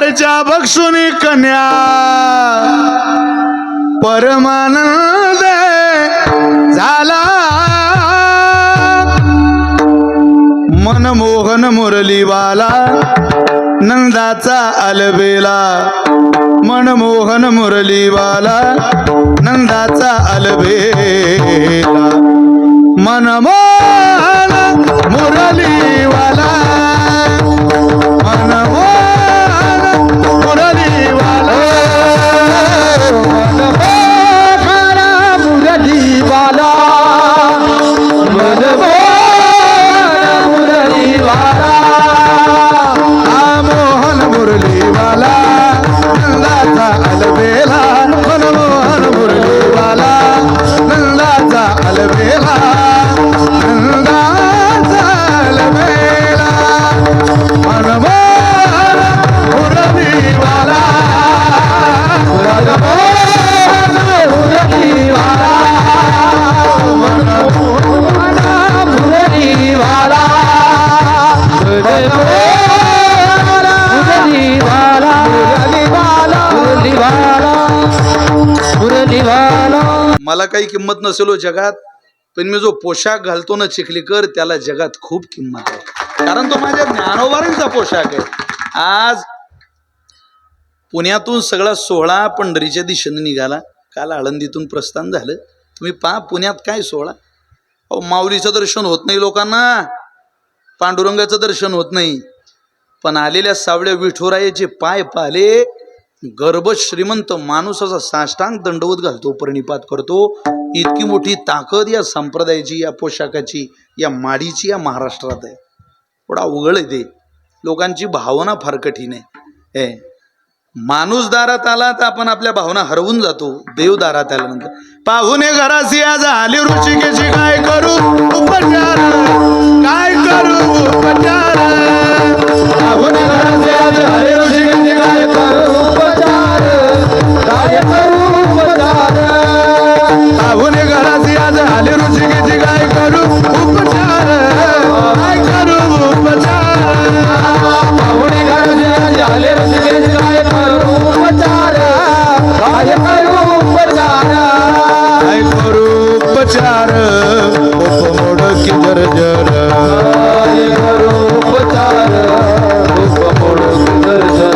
घरच्या बक्षुनी कन्या परमानंद झाला मनमोहन मुरलीवाला नंदाचा अलबेला मनमोहन मुरलीवाला नंदाचा अलबेला मनमोहन मुरलीवाला मनमोहन मुरलीवाला मनमोहन मुरलीवाला मनमोहन मुरलीवाला मोहन मुरलीवाला नंदाचा अलबेला मनमोहन मुरलीवाला नंदाचा अलबेला नंदाचा अलबेला मनमोहन मुरलीवाला मनमोहन मुरलीवाला मनमोहन मुरलीवाला मला काही किंमत नसेल हो जगात, पण मी जो पोशाख घालतो ना चिखलीकर त्याला जगात खूप किंमत आहे, कारण तो माझ्या ज्ञानोबारांचा पोशाख आहे. आज पुण्यातून सगळा सोहळा पंढरीच्या दिशेने निघाला. काल आळंदीतून प्रस्थान झालं. तुम्ही पहा पुण्यात काय सोहळा. अहो माऊलीचं दर्शन होत नाही लोकांना, पांडुरंगाचं दर्शन होत नाही, पण आलेल्या सावळ्या विठुरायाचे पाय पाले. गर्भ श्रीमंत माणूस असा साष्टांग दंडवत घालतो, प्रणिपात करतो. इतकी मोठी ताकद या संप्रदायाची, या पोशाखाची, या माडीची या महाराष्ट्रात आहे. थोडा अवघड आहे ते. लोकांची भावना फार कठीण आहे. माणूस दारात आला तर आपण आपल्या भावना हरवून जातो. देव दारात आल्यानंतर पाहुणे घरासी आज आली ऋषिकेशी काय करू उपचार, काय करू उपचार. पाहुणे घरासी आज आली ऋषिकेशी काय करू उपचार, काय करू उपचार. पाहुणे घरासी आज आली ऋषिकेशी काय करू उपचार, काय करू उपचार. पाहुणे घरासी आज आली ऋषिकेशी काय करू उपचार, काय करू उपचार. काय करू उपचार उपमोड की जर्जर, काय करू उपचार उपमोड की जर्जर.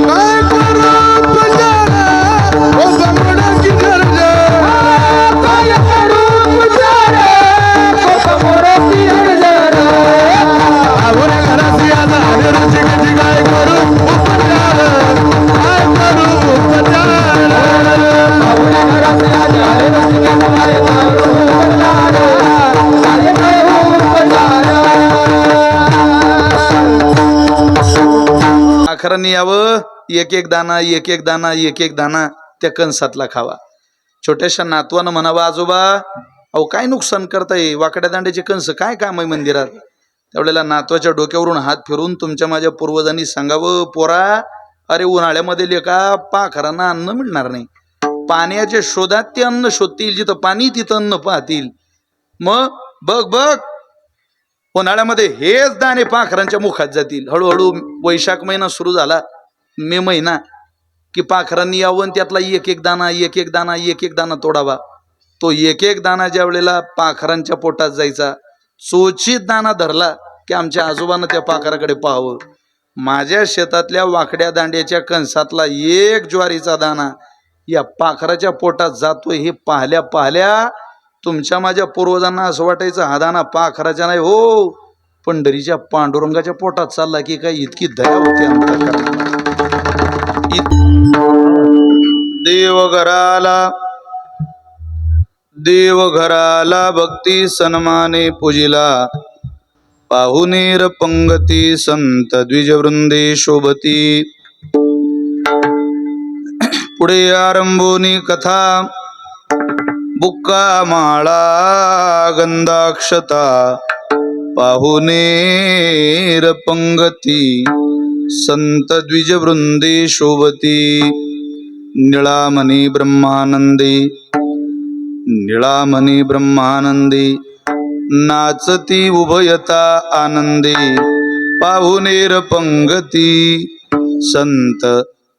काय करू उपचार उपमोड की जर्जर. काय करू उपचार उपमोड की जर्जर. पाहुणे घरासी आज आली ऋषिकेशी काय करू उपचार, काय करू उपचार. पाहुणे घरासी आज आली ऋषिकेशी काय करू उपचार, काय करू उपचार. आखरांनी यावं, एक एक दाना एक एक दाना एक एक दाना त्या कणसातला खावा. छोट्याशा नातवानं म्हणावा आजोबा अहो काय नुकसान करताय, वाकड्या दांड्याचे कंस काय काम आहे मंदिरात. त्यावेळेला नातवाच्या डोक्यावरून हात फिरून तुमच्या माझ्या पूर्वजांनी सांगावं पोरा, अरे उन्हाळ्यामध्ये लेका पाखरांना अन्न मिळणार नाही, पाण्याच्या शोधात ते अन्न शोधतील, जिथं पाणी तिथं अन्न पाहतील. मग बघ बघ उन्हाळ्यामध्ये हेच दाणे पाखरांच्या मुखात जातील. हळूहळू वैशाख महिना सुरू झाला, मे महिना की पाखरांनी यावं, त्यातला एक एक दाना एक एक दाना एक एक दाना तोडावा. तो एक एक दाना ज्या वेळेला पाखरांच्या पोटात जायचा, चोचीत दाना धरला की आमच्या आजोबानं त्या पाखराकडे पाहावं. माझ्या शेतातल्या वाकड्या दांड्याच्या कणसातला एक ज्वारीचा दाना या पाखराच्या पोटात जातोय हे पाहल्या पाहल्या तुमच्या माझ्या पूर्वजांना असं वाटायचं हा दाना पाखराच्या नाही हो, पंढरीच्या पांडुरंगाच्या पोटात चालला की काय. इतकी दया होती अंतःकरणाला. देवघराला भक्ती सन्माने पूजिला, पाहुणेर पंगती संत द्विजवृंदे शोभती. पुढे आरंभोनी कथा बुक्का माळा गंधाक्षता, पाहुणेर पंगती संत द्विजवृंदे शोभती. निळामणी ब्रह्मानंदी निळामणी ब्रह्मानंदी नाचती उभयता आनंदी, पाहुणेर पंगती संत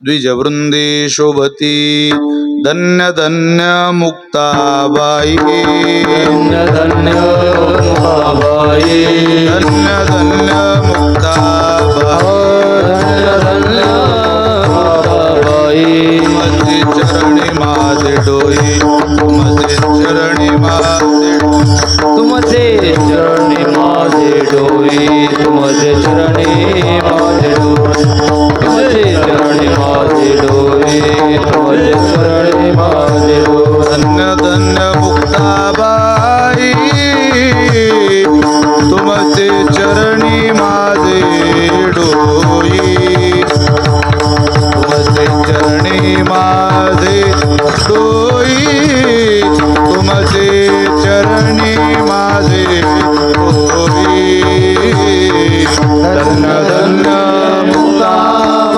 द्विजवृंदे शोभती धन्य धन्य मुक्ताबाई धन्य धन्य मुक्ताबाई धन्य धन्य मुक्ताबाई धन्य मुक्ताबाई तुमचे चरणी माझे डोई तुमचे चरणी माझे तुमचे चरणी माझे डोई तुमचे चरणी माझे डोई तुमचे चरणी माझे डोई तुमचे चरणी माझे डोई धन्य धन्य मुक्ताबाई तुमचे चरणी माझे डोई तुमचे चरणी माझे डोई तुमचे चरणी माझे डोई धन्य धन्य मुक्ताबाई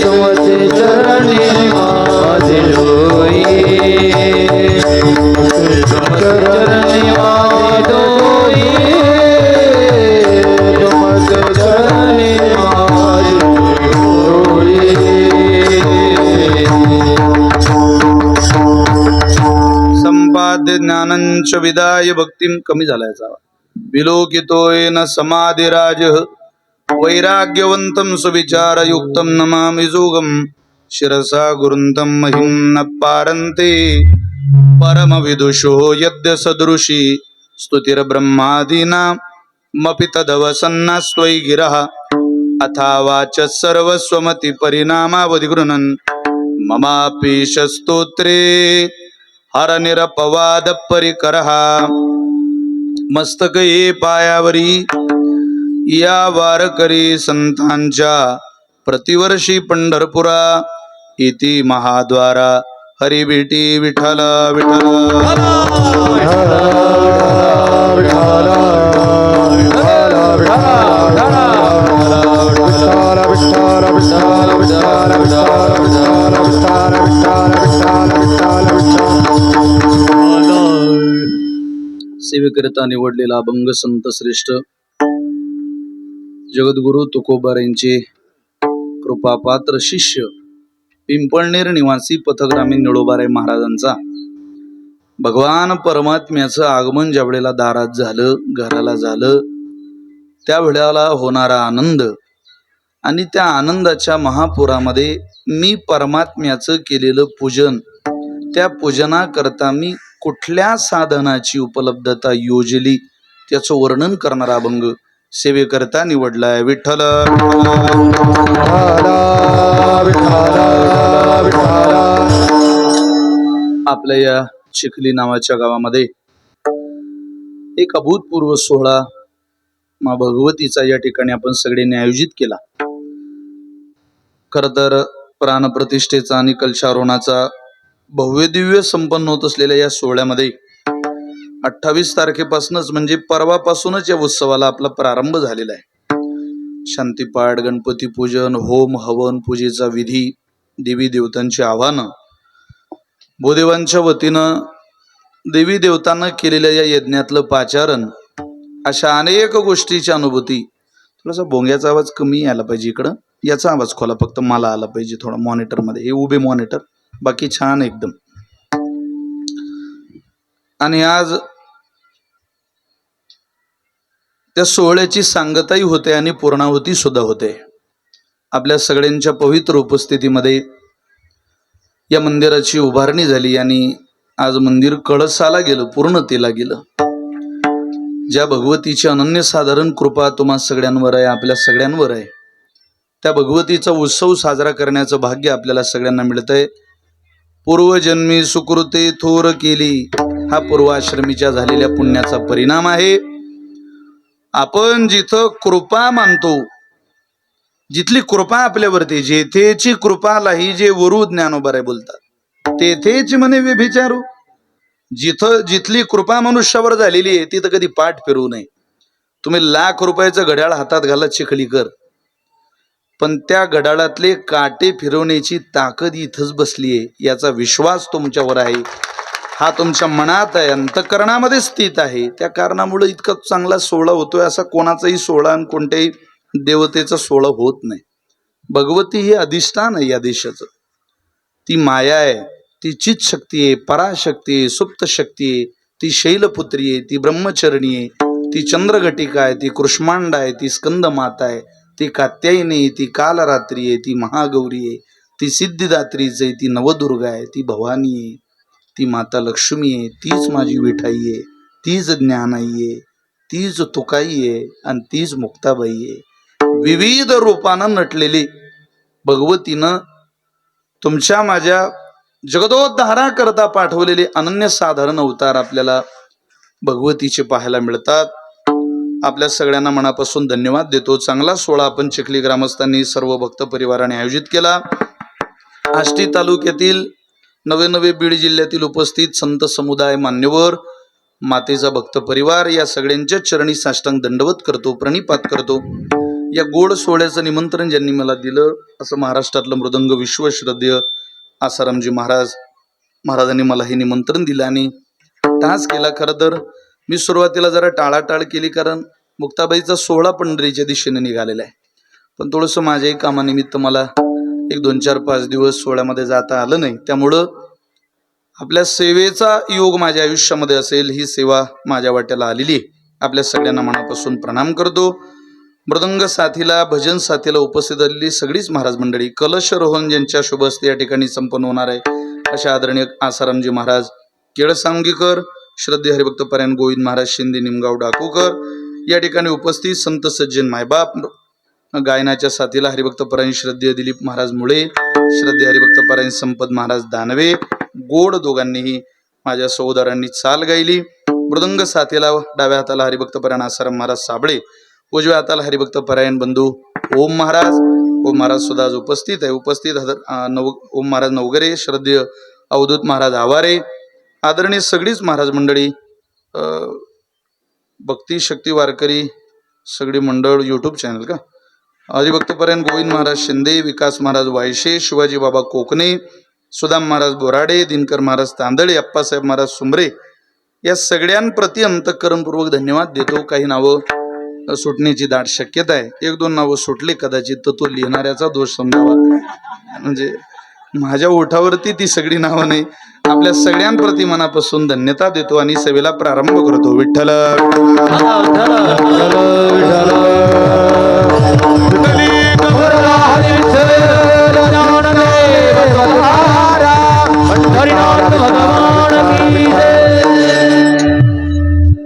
तुमचे चरणी माझे डोई चरणी माझे डोई तुमचे चरणी माझे डोई संपाद्य ज्ञानंच विदाय भक्तिम कमी झालायचा विलोकितोय न समाधिराज वैराग्यवंतं सुविचारयुक्तं नमामि जोगं शिरसा गुरुन्तं महिं न पारन्ते परमविदुषो यद्य सदृशी स्तुतिर्ब्रह्मादीनां मपि तदवसन्नास्त्वयि गिरः अथावाच सर्वस्वमति परिणामावधिगृह्णन् ममापीश स्तोत्रे हरनिरपवाद परिकरः मस्तक ये पायावरी या वारकरी संतांच्या प्रतिवर्षी पंढरपुरा इति महाद्वारा हरिभेटी विठ्ठल सेवेकरिता निवडलेला अभंग संत श्रेष्ठ जगद्गुरु तुकोबारांचे कृपापात्र शिष्य पिंपळनेर निवासी पथग्रामीण निळोबाराय महाराजांचा भगवान परमात्म्याचं आगमन ज्या वेळेला दारात झालं घराला झालं त्या वेळेला होणारा आनंद आणि त्या आनंदाच्या महापुरामध्ये मी परमात्म्याचं केलेलं पूजन त्या पूजनाकरता मी कुठल्या साधनाची उपलब्धता योजली त्याचं वर्णन करणारा अभंग सेवेकरता निवडलाय विठ्ठल आपल्या या चिखली नावाच्या गावामध्ये एक अभूतपूर्व सोहळा मा भगवतीचा या ठिकाणी आपण सगळ्यांनी आयोजित केला. खर तर प्राणप्रतिष्ठेचा आणि कलशारोहणाचा भव्य दिव्य संपन्न होत असलेल्या या सोहळ्यामध्ये 28 तारखेपासूनच म्हणजे परवापासूनच या उत्सवाला आपला प्रारंभ झालेला आहे. शांतीपाठ, गणपती पूजन, होम हवन, पूजेचा विधी, देवी देवतांची आव्हानं, भूदेवांच्या वतीनं देवी देवतांना केलेल्या या यज्ञातलं पाचारण, अशा अनेक गोष्टीची अनुभूती. थोडासा भोंग्याचा आवाज कमी यायला पाहिजे इकडं, याचा आवाज खोला फक्त मला आला पाहिजे थोडा मॉनिटर मध्ये. हे उभे मॉनिटर, बाकी छान एकदम. आणि आज त्या सोहळ्याची सांगताही होते आणि पूर्णाहुती सुद्धा होते. आपल्या सगळ्यांच्या पवित्र उपस्थितीमध्ये या मंदिराची उभारणी झाली आणि आज मंदिर कळसाला गेलं, पूर्णतेला गेलं. ज्या भगवतीची अनन्यसाधारण कृपा तुम्हा सगळ्यांवर आहे, आपल्या सगळ्यांवर आहे, त्या भगवतीचा उत्सव साजरा करण्याचं भाग्य आपल्याला सगळ्यांना मिळतंय. पूर्वजन्मी सुकृते थोर केली हा पूर्वाश्रमीच्या झालेल्या पुण्याचा परिणाम आहे. आपण जिथं कृपा मानतो, जिथली कृपा आपल्यावरती, जेथेची कृपालाही जे वरु ज्ञानोबा बोलतात तेथेच म्हणे व्यभिचारू. जिथली कृपा मनुष्यावर झालेली आहे तिथं कधी पाठ फिरवू नये. तुम्ही लाख रुपयाचं घड्याळ हातात घाला चिखलीकर, पण त्या घड्याळातले काटे फिरवण्याची ताकद इथंच बसली आहे, याचा विश्वास तुमच्यावर आहे, हा तुमच्या मनात आहे, अंतःकरणामध्ये स्थित आहे. त्या कारणामुळे इतका चांगला सोहळा होतोय. असा कोणाचाही सोहळा आणि कोणत्याही देवतेचा सोहळा होत नाही. भगवती ही अधिष्ठान आहे या देशाचं. ती माया आहे, ती चित शक्ती आहे, पराशक्ती आहे, सुप्त शक्ती आहे, ती शैलपुत्री आहे, ती ब्रह्मचरणी आहे, ती चंद्रघटिका आहे, ती कृष्मांड आहे, ती स्कंद माता आहे, ती कात्यायनी आहे, ती कालरात्री आहे, ती महागौरी आहे, ती सिद्धिदात्रीच आहे, ती नवदुर्गा आहे, ती भवानी आहे, ती माता लक्ष्मी आहे, तीच माझी विठाई आहे, तीच ज्ञानाई आहे, तीच तुकाई आहे आणि तीच मुक्ताबाई आहे. विविध रूपानं नटलेली भगवतीनं तुमच्या माझ्या जगदोद्धारा करता पाठवलेले अनन्यसाधारण अवतार आपल्याला भगवतीचे पाहायला मिळतात. आपल्या सगळ्यांना मनापासून धन्यवाद देतो. चांगला सोहळा आपण चिखली ग्रामस्थांनी सर्व भक्त परिवाराने आयोजित केला. आष्टी तालुक्यातील नवे बीड जिल्ह्यातील उपस्थित संत समुदाय, मान्यवर, मातेचा भक्त परिवार या सगळ्यांच्या चरणी साष्टांग दंडवत करतो, प्रणिपात करतो. या गोड सोहळ्याचं निमंत्रण ज्यांनी मला दिलं असं महाराष्ट्रातलं मृदंग विश्वश्रद्धेय आसारामजी महाराजांनी मला हे निमंत्रण दिलं आणि टाच केला. खरं तर मी सुरुवातीला जरा टाळाटाळ केली, कारण मुक्ताबाईचा सोहळा पंढरीच्या दिशेने निघालेला आहे. पण थोडंसं माझ्याही कामानिमित्त मला 1, 2, 4, 5 दिवस सोहळ्यामध्ये जाता आलं नाही. त्यामुळं आपल्या सेवेचा योग माझ्या आयुष्यामध्ये असेल, ही सेवा माझ्या वाट्याला आलेली आहे. आपल्या सगळ्यांना मनापासून प्रणाम करतो. मृदंग साथीला, भजन साथीला उपस्थित झालेली सगळीच महाराज मंडळी, कलश रोहन ज्यांच्या शुभ हस्ते या ठिकाणी संपन्न होणार आहे अशा आदरणीय आसारामजी महाराज केळसांगीकर, श्रद्धेय हरिभक्त परायण गोविंद महाराज शिंदे निमगाव डाकूकर, या ठिकाणी उपस्थित संत सज्जन मायबाप, गायनाच्या साथीला हरिभक्त परायण श्रद्धेय दिलीप महाराज मुळे, श्रद्धेय हरिभक्त परायण संपत महाराज दानवे, गोड दोघांनीही माझ्या सहोदरांनी चाल गायली. मृदंग साथीला डाव्या हाताला हरिभक्त परायण आसाराम महाराज साबळे, उजव्या हाताला हरिभक्त परायण बंधू ओम महाराज सुद्धा आज उपस्थित आहे. उपस्थित ओम महाराज नवगरे, श्रद्धेय अवधूत महाराज आवारे, आदरणीय सगळीच महाराज मंडळी, भक्ती शक्ती वारकरी सगळी मंडळ, यूट्यूब चॅनल का, हरिभक्त परायण गोविंद महाराज शिंदे, विकास महाराज वायशे, शिवाजी बाबा कोकणे, सुदाम महाराज बोराडे, दिनकर महाराज तांदळे, अप्पासाहेब महाराज सुमरे, या सगळ्यांप्रती अंतःकरणपूर्वक धन्यवाद देतो. काही नावं सुटण्याची दाट शक्यता आहे. 1-2 नावं सुटले कदाचित तर तो लिहिणाऱ्याचा दोष समजावा, म्हणजे माझ्या ओठावरती ती सगळी नावं नाही. आपल्या सगळ्यांप्रती मनापासून धन्यता देतो आणि सेवेला प्रारंभ करतो. विठ्ठल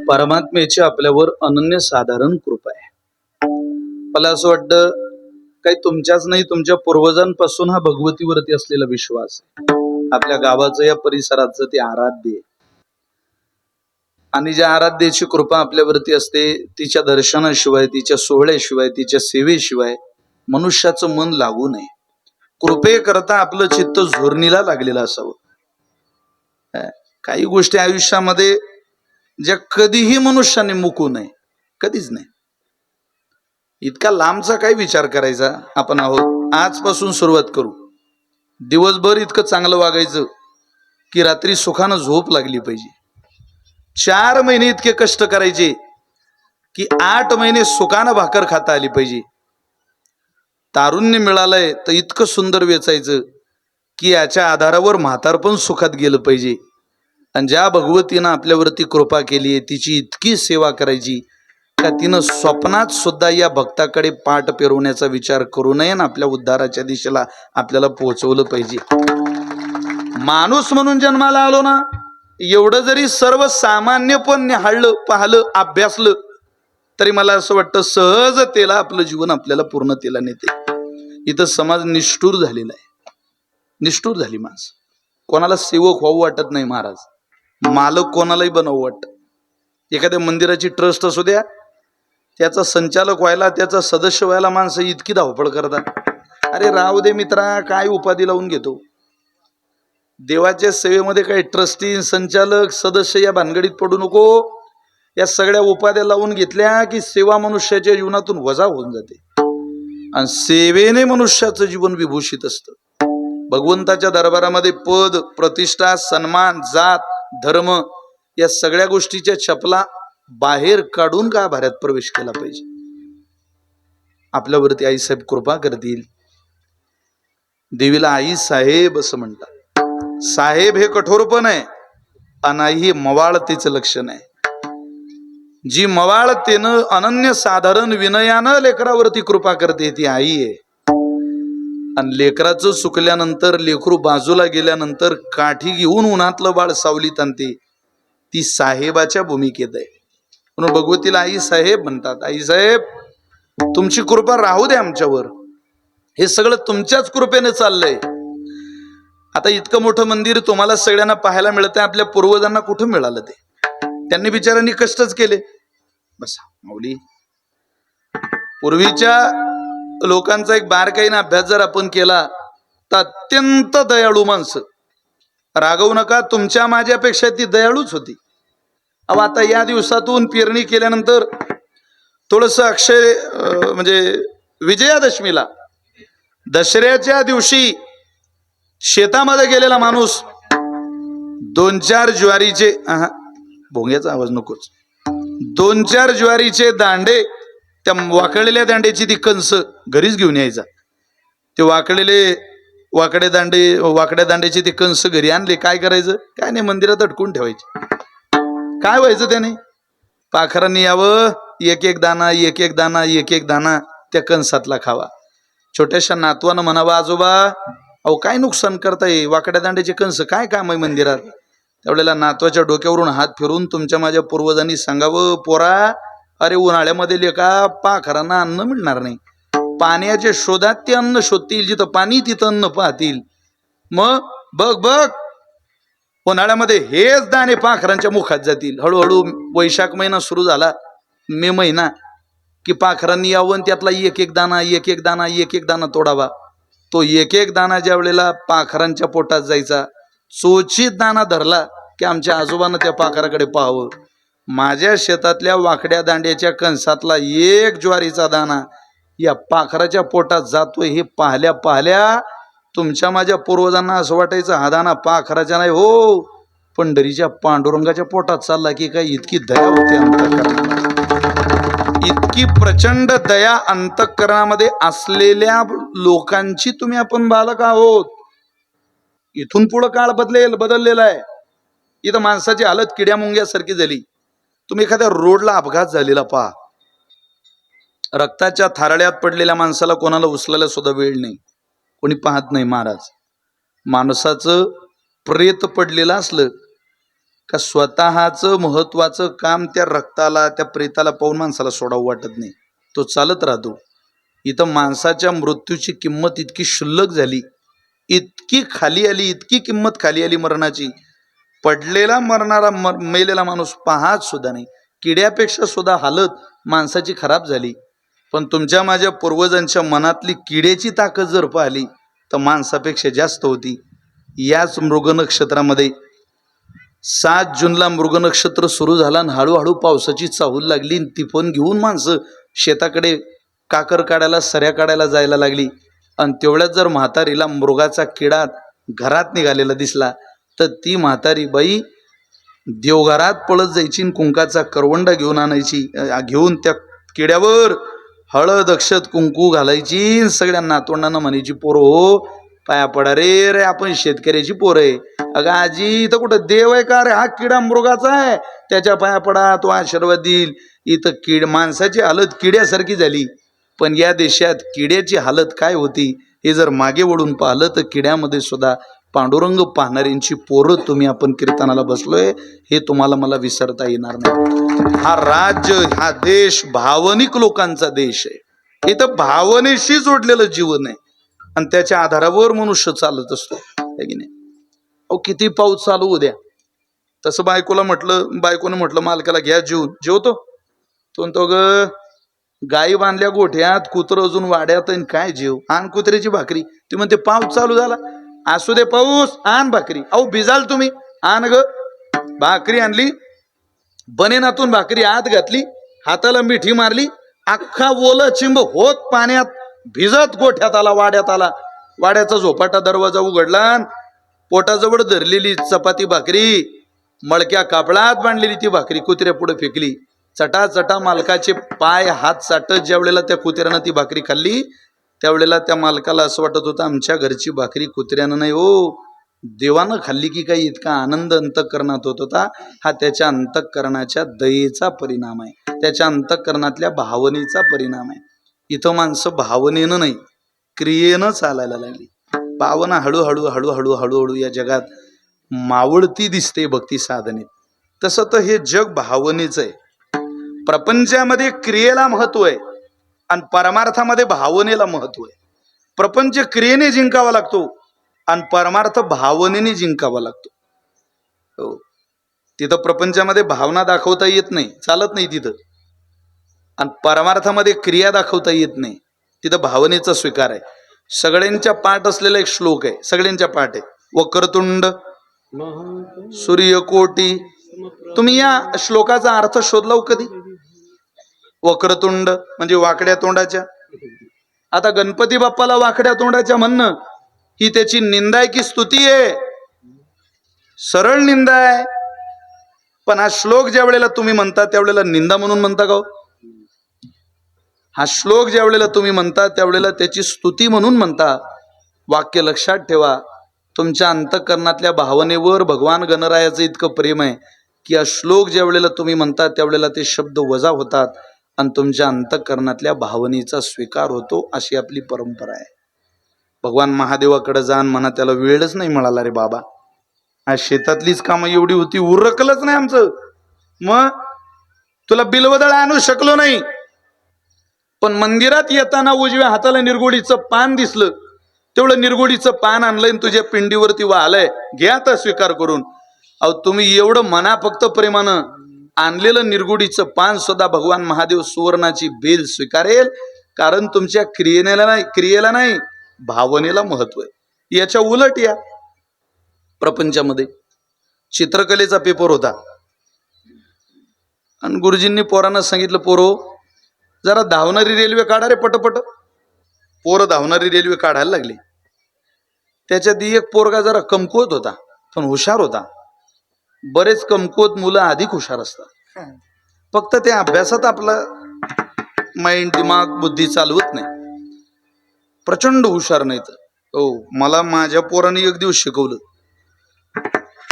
परमात्म्याची आपल्यावर अनन्यसाधारण कृपा आहे. मला असं वाटतं काही तुमच्याच नाही, तुमच्या पूर्वजांपासून हा भगवतीवरती असलेला विश्वास आहे. आपल्या गावाचं, या परिसराचं ते आराध्य आहे. आणि ज्या आराध्याची कृपा आपल्यावरती असते, तिच्या दर्शनाशिवाय, तिच्या सोहळ्याशिवाय, तिच्या सेवेशिवाय मनुष्याचं मन लागू नये. कृपे करता आपलं चित्त झोरणीला लागलेलं असावं. काही गोष्टी आयुष्यामध्ये ज्या कधीही मनुष्याने मुकू नये, कधीच नाही. इतका लांबचा काय विचार करायचा आपण आहोत. आजपासून सुरुवात करू. दिवसभर इतकं चांगलं वागायचं की रात्री सुखानं झोप लागली पाहिजे. 4 महिने इतके कष्ट करायचे की 8 महिने सुखानं भाकर खाता आली पाहिजे. तारुण्य मिळालंय तर इतकं सुंदर वेचायचं की याच्या आधारावर म्हातारपण सुखात गेलं पाहिजे. आणि ज्या भगवतीनं आपल्यावरती कृपा केली आहे तिची इतकी सेवा करायची का तिनं स्वप्नात सुद्धा या भक्ताकडे पाठ फिरवण्याचा विचार करू नये आणि आपल्या उद्धाराच्या दिशेला आपल्याला पोहोचवलं पाहिजे. माणूस म्हणून जन्माला आलो ना, एवढं जरी सर्वसामान्य पण निहाळलं, पाहलं, अभ्यासलं तरी मला असं वाटतं सहजतेला आपलं जीवन आपल्याला पूर्णतेला नेते. इथं समाज निष्ठूर झालेला आहे. निष्ठूर झाली माणसं. कोणाला सेवक व्हावं वाटत नाही महाराज, मालक कोणालाही बनवू वाटत. एखाद्या मंदिराची ट्रस्ट असू द्या, त्याचा संचालक व्हायला, त्याचा सदस्य व्हायला माणसं इतकी धावपळ करतात. अरे राहू दे मित्रा, काय उपाधी लावून घेतो. देवाच्या सेवेमध्ये काही ट्रस्टी, संचालक, सदस्य या भानगडीत पडू नको. या सगळ्या उपाध्या लावून घेतल्या की सेवा मनुष्याच्या जीवनातून वजा होऊन जाते आणि सेवेने मनुष्याचं जीवन विभूषित असतं. भगवंताच्या दरबारामध्ये पद, प्रतिष्ठा, सन्मान, जात, धर्म या सगळ्या गोष्टीच्या चपला बाहेर काढून गाभाऱ्यात प्रवेश केला पाहिजे. आपल्यावरती आईसाहेब कृपा करतील. देवीला आई साहेब असं म्हणतात. साहेब हे कठोरपण आहे आणि आई हे मवाळतेचं लक्षण आहे. जी मवाळतेनं अनन्य साधारण विनयानं लेकरावरती कृपा करते ती आई आहे. आणि लेकराचं चुकल्यानंतर, लेकरू बाजूला गेल्यानंतर काठी घेऊन उन्हातलं बाळ सावलीत आणते ती साहेबाच्या भूमिकेत आहे. म्हणून भगवतीला आई साहेब म्हणतात. आई साहेब तुमची कृपा राहू दे आमच्यावर, हे सगळं तुमच्याच कृपेने चाललंय. आता इतकं मोठं मंदिर तुम्हाला सगळ्यांना पाहायला मिळतंय, आपल्या पूर्वजांना कुठं मिळालं ते? त्यांनी बिचारांनी कष्टच केले. बसा माऊली, पूर्वीच्या लोकांचा एक बारकाईने अभ्यास जर आपण केला तर अत्यंत दयाळू माणसं. रागवू नका, तुमच्या माझ्यापेक्षा ती दयाळूच होती. अहो आता या दिवसातून पेरणी केल्यानंतर थोडस अक्षय म्हणजे विजयादशमीला, दसऱ्याच्या दिवशी शेतामध्ये गेलेला माणूस 2-4 ज्वारीचे, भोंग्याचा आवाज नकोच, 2-4 ज्वारीचे दांडे, त्या वाकळलेल्या दांड्याची ती कंस घरीच घेऊन यायचा. ते वाकड्या दांड्याची ती कंस घरी आणले. काय करायचं? काय नाही, मंदिरात अटकून ठेवायचे. काय व्हायचं त्याने? पाखरांनी यावं, एक एक दाना त्या कंसातला खावा. छोट्याशा नातवानं म्हणावं, आजोबा अहो काय नुकसान करताय, वाकड्या दांड्याचे कंस काय काम आहे मंदिरात? त्यावेळेला नातवाच्या डोक्यावरून हात फिरून तुमच्या माझ्या पूर्वजांनी सांगावं, पोरा अरे उन्हाळ्यामध्ये लेका पाखरांना अन्न मिळणार नाही. पाण्याच्या शोधात ते अन्न शोधतील, जिथं पाणी तिथं अन्न पाहतील. मग बघ उन्हाळ्यामध्ये हेच दाणे पाखरांच्या मुखात जातील. हळूहळू वैशाख महिना सुरू झाला, मे महिना, की पाखरांनी यावं, त्यातला एक एक दाना तोडावा. तो एक एक दाना ज्या वेळेला पाखरांच्या पोटात जायचा, चोचीत दाना धरला की आमच्या आजोबानं त्या पाखराकडे पाहावं. माझ्या शेतातल्या वाकड्या दांड्याच्या कंसातला एक ज्वारीचा दाना या पाखराच्या पोटात जातोय हे पाहल्या पाहल्या तुमच्या माझ्या पूर्वजांना असं वाटायचं, हा दाना पाखराच्या नाही हो, पंढरीच्या पांडुरंगाच्या पोटात चालला की काय. इतकी दया होती अंतःकरणामध्ये, इतकी प्रचंड दया अंतःकरणामध्ये असलेल्या लोकांची तुम्ही आपण बालक आहोत. इथून पुढं काळ बदललेला आहे. इथं माणसाची हालत किड्या मुंग्यासारखी झाली. तुम्ही एखाद्या रोडला अपघात झालेला पहा, रक्ताच्या थारड्यात पडलेल्या माणसाला कोणाला उचलायला सुद्धा वेळ नाही, कोणी पाहत नाही. महाराज, माणसाचं प्रेत पडलेलं असलं का स्वतःचं महत्वाचं काम त्या रक्ताला, त्या प्रेताला पाहून माणसाला सोडावं वाटत नाही, तो चालत राहतो. इथं माणसाच्या मृत्यूची किंमत इतकी क्षुल्लक झाली, इतकी खाली आली, इतकी किंमत खाली आली मरणाची. पडलेला मरणारा मेलेला माणूस पाहत सुद्धा नाही. किड्यापेक्षा सुद्धा हालत माणसाची खराब झाली. पण तुमच्या माझ्या पूर्वजांच्या मनातली किड्याची ताकद जर पाहिली तर माणसापेक्षा जास्त होती. याच मृग नक्षत्रामध्ये 7 जूनला मृग नक्षत्र सुरू झाला आणि हळूहळू पावसाची चाहूल लागली. ती पण घेऊन माणसं शेताकडे काकर काढायला, सऱ्या काढायला जायला लागली. आणि तेवढ्यात जर म्हातारीला मृगाचा किडा घरात निघालेला दिसला तर ती म्हातारी बाई देवघरात पळत जायची, कुंकाचा करवंडा घेऊन आणायची, घेऊन त्या किड्यावर हळद अक्षत कुंकू घालायची. सगळ्या नातवंडांना म्हणायची, पोरं हो पाया पडा रे, आपण शेतकऱ्याची पोरं आहे. अगं आजी, इथं कुठं देव आहे का रे? हा किडा मृगाचा आहे, त्याच्या पाया पडा, तो आशीर्वाद देईल. इथं माणसाची हालत किड्यासारखी झाली. पण या देशात किड्याची हालत काय होती हे जर मागे वळून पाहिलं तर किड्यामध्ये सुद्धा पांडुरंग पाहणाऱ्यांची पोरं तुम्ही आपण कीर्तनाला बसलोय हे तुम्हाला मला विसरता येणार नाही. हा राज्य, हा देश भावनिक लोकांचा देश आहे. इथं भावनेशी जोडलेलं जीवन आहे आणि त्याच्या आधारावर मनुष्य चालत असतो, है की नाही? अहो किती पाऊस चालू उद्या, तसं बायकोने म्हटलं मालकाला, घ्या जेवतो. तो ग गाई बांधल्या गोठ्यात, कुत्र अजून वाड्यात, काय जेव, आण कुत्र्याची भाकरी. ती म्हणते पाऊस चालू झाला, असू दे पाऊस, आण भाकरी. अहो भिजाल तुम्ही, आण ग भाकरी. आणली बनेनातून भाकरी आत घातली, हाताला मिठी मारली, अख्खा ओला चिंब होत पाण्यात भिजत गोठ्यात आला, वाड्यात आला. वाड्याचा झोपाटा दरवाजा उघडला, पोटाजवळ धरलेली चपाती भाकरी मळक्या कापडात बांधलेली ती भाकरी कुत्र्या पुढे फेकली. चटा मालकाचे पाय हात चाटत ज्या वेळेला त्या कुत्र्यानं ती भाकरी खाल्ली त्यावेळेला त्या मालकाला असं वाटत होतं आमच्या घरची भाकरी कुत्र्यानं नाही हो देवानं खाल्ली की काही इतका आनंद अंतःकरणात होत होता. हा त्याच्या अंतःकरणाच्या दयेचा परिणाम आहे, त्याच्या अंतःकरणातल्या भावनेचा परिणाम आहे. इथं माणसं भावनेनं नाही क्रियेनं चालायला लागली. भावना हळूहळू हळूहळू हळूहळू या जगात मावळती दिसते भक्ती साधनेत. तसं तर हे जग भावनेचं आहे. प्रपंचामध्ये क्रियेला महत्व आहे आणि परमार्थामध्ये भावनेला महत्व आहे. प्रपंच क्रियेने जिंकावा लागतो आणि परमार्थ भावनेने जिंकावा लागतो. हो, तिथं प्रपंचामध्ये भावना दाखवता येत नाही, चालत नाही तिथं. आणि परमार्थामध्ये क्रिया दाखवता येत नाही, तिथं भावनेचा स्वीकार आहे. सगळ्यांच्या पाठ असलेला एक श्लोक आहे, सगळ्यांच्या पाठ आहे. वक्रतुंड सूर्यकोटी. तुम्ही या श्लोकाचा अर्थ शोधला हो कधी? वक्रतुंड म्हणजे वाकड्या तोंडाच्या. आता गणपती बाप्पाला वाकड्या तोंडाच्या म्हणणं ही त्याची निंदा आहे की स्तुती आहे? सरळ निंदा आहे. पण हा श्लोक ज्या वेळेला तुम्ही म्हणता त्यावेळेला निंदा म्हणून म्हणता का हो? हा श्लोक ज्या वेळेला तुम्ही म्हणता त्यावेळेला त्याची स्तुती म्हणून म्हणता. वाक्य लक्षात ठेवा. तुमच्या अंतःकरणातल्या भावनेवर भगवान गणरायाचं इतकं प्रेम आहे की हा श्लोक ज्या वेळेला तुम्ही म्हणता त्यावेळेला ते शब्द वजा होतात आणि तुमच्या अंतःकरणातल्या भावनेचा स्वीकार होतो. अशी आपली परंपरा आहे. भगवान महादेवाकडे जाण म्हणा, त्याला वेळच नाही मिळाला रे बाबा. आज शेतातलीच कामं एवढी होती, उरकलंच नाही आमचं. मग तुला बिलवदळ आणू शकलो नाही. पण मंदिरात येताना उजव्या हाताला निरगुडीचं पान दिसलं, तेवढं निरगुडीचं पान आणलंय तुझ्या पिंडीवरती वाहलंय, घ्या आता स्वीकार करून. अहो तुम्ही एवढं मना फक्त प्रेमानं आणलेलं निरगुडीचं पान सुद्धा भगवान महादेव सुवर्णाची बेल स्वीकारेल. कारण तुमच्या क्रियेला नाही भावनेला महत्व आहे. याच्या उलट या प्रपंचामध्ये चित्रकलेचा पेपर होता आणि गुरुजींनी पोरांना सांगितलं, पोरो जरा धावणारी रेल्वे काढा रे पटपट. पोरं धावणारी रेल्वे काढायला लागली. त्याच्यात एक पोरगा जरा कमकुवत होता पण हुशार होता. बरेच कमकुवत मुलं अधिक हुशार असतात, फक्त ते अभ्यासात आपलं माइंड दिमाग बुद्धी चालवत नाही. प्रचंड हुशार नाही तर. हो, मला माझ्या पोराने एक दिवस शिकवलं.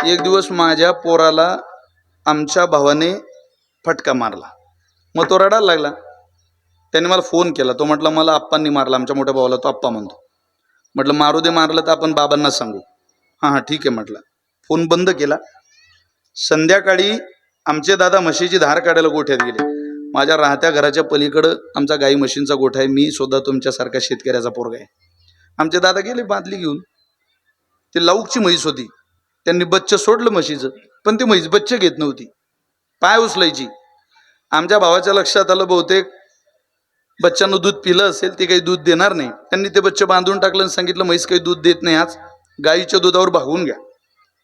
एक दिवस माझ्या पोराला आमच्या भावाने फटका मारला. मग तो रडायला लागला. त्याने मला फोन केला. तो म्हटला मला आप्पांनी मारला. आमच्या मोठ्या भावाला तो आप्पा म्हणतो. म्हटलं मारू दे, मारलं तर आपण बाबांना सांगू. हां ठीक आहे म्हटलं. फोन बंद केला. संध्याकाळी आमचे दादा म्हशीची धार काढायला गोठ्यात गेले. माझ्या राहत्या घराच्या पलीकडं आमचा गाई म्हशींचा गोठा आहे. मी सुद्धा तुमच्यासारखा शेतकऱ्याचा पोरगा आहे. आमचे दादा गेले बादली घेऊन. ते लाऊकची म्हैस होती. त्यांनी बच्च सोडलं म्हशीचं, पण ती म्हैस बच्च घेत नव्हती, पाय उचलायची. आमच्या भावाच्या लक्षात आलं बहुतेक बच्चानं दूध पिलं असेल, ती काही दूध देणार नाही. त्यांनी ते बच्चे बांधून टाकलं आणि सांगितलं म्हैस काही दूध देत नाही, आज गाईच्या दुधावर भागवून घ्या.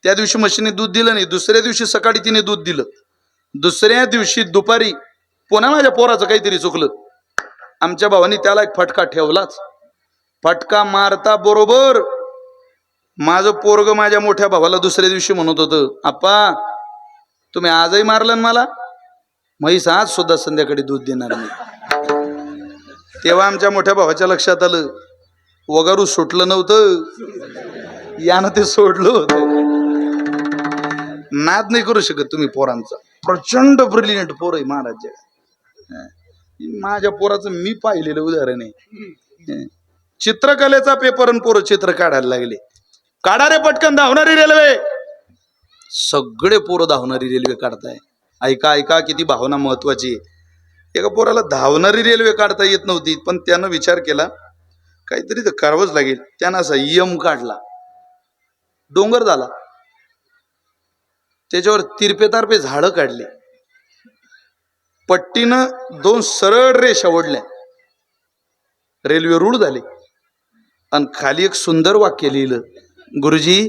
त्या दिवशी म्हशीने दूध दिलं नाही. दुसऱ्या दिवशी सकाळी तिने दूध दिलं. दुसऱ्या दिवशी दुपारी पुन्हा माझ्या पोराचं काहीतरी चुकलं. आमच्या भावाने त्याला एक फटका ठेवलाच. फटका मारता बरोबर माझं पोरग माझ्या मोठ्या भावाला दुसऱ्या दिवशी म्हणत होतं, आप्पा तुम्ही आजही मारलं ना मला, म्हैस आज सुद्धा संध्याकाळी दूध देणार नाही. तेव्हा आमच्या मोठ्या भावाच्या लक्षात आलं वगारू सुटलं नव्हतं, यानं ते सोडलं होतं. नाद नाही करू शकत तुम्ही पोरांचा. प्रचंड ब्रिलियंट पोर आहे महाराज जगात. माझ्या पोराचं मी पाहिलेलं उदाहरण आहे. चित्रकलेचा पेपर आणि पोरं चित्र काढायला लागले. काढा रे पटकन धावणारी रेल्वे. सगळे पोरं धावणारी रेल्वे काढताय. ऐका ऐका किती भावना महत्वाची आहे. एका पोराला धावणारी रेल्वे काढता येत नव्हती, पण त्यानं विचार केला काहीतरी तर करावंच लागेल. त्यानं असा यम काढला, डोंगर झाला, त्याच्यावर तिरपे तारपे झाडं काढले, पट्टीनं 2 सरळ रेषा ओढल्या, रेल्वे रूळ झाली आणि खाली एक सुंदर वाक्य लिहिलं, गुरुजी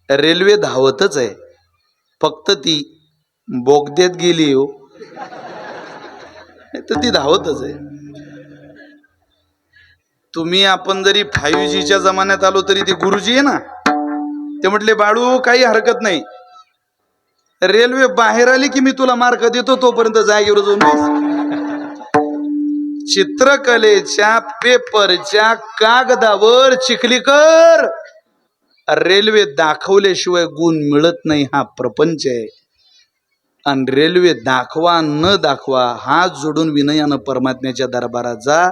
रेल्वे धावतच आहे, फक्त ती बोगद्यात गेली हो, तर ती धावतच आहे. तुम्ही आपण जरी 5Gच्या जमान्यात आलो तरी ते गुरुजी आहे ना, ते म्हटले बाळू काही हरकत नाही, रेल्वे बाहेर आली की मी तुला मार्क देतो, तोपर्यंत जागेवर जाऊन बस. चित्रकलेच्या पेपरच्या कागदावर चिखलीकर रेल्वे दाखवल्याशिवाय गुण मिळत नाही, हा प्रपंच आहे. आणि रेल्वे दाखवा न दाखवा हात जोडून विनयानं परमात्म्याच्या दरबारात जा,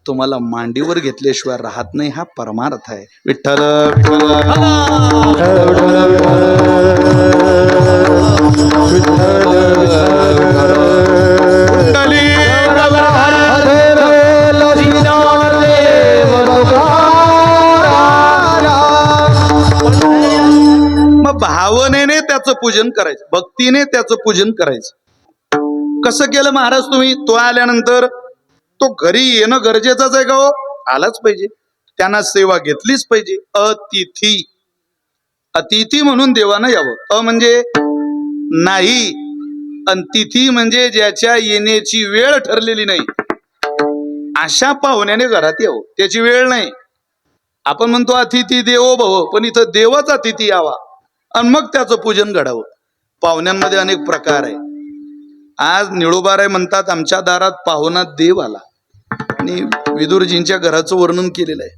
तुम्हाला मांडीवर घेतल्याशिवाय राहत नाही, हा परमार्थ आहे. विठ्ठल मग भावनेने त्याचं पूजन करायचं, भक्तीने त्याचं पूजन करायचं. कसं केलं महाराज तुम्ही? तो आल्यानंतर तो घरी येणं गरजेचंच आहे का हो? आलाच पाहिजे, त्यांना सेवा घेतलीच पाहिजे. अतिथी, अतिथी म्हणून देवानं यावं. म्हणजे नाही, आणि तिथी म्हणजे ज्याच्या येण्याची वेळ ठरलेली नाही, अशा पाहुण्याने घरात यावं. त्याची वेळ नाही. आपण म्हणतो अतिथी देवो भव, पण इथं देवच अतिथी यावा आणि मग त्याचं पूजन घडावं. पाहुण्यांमध्ये अनेक प्रकार आहे. आज निळोबाराय म्हणतात आमच्या दारात पाहुणा देव आला, आणि विदुरजींच्या घराचं वर्णन केलेलं आहे.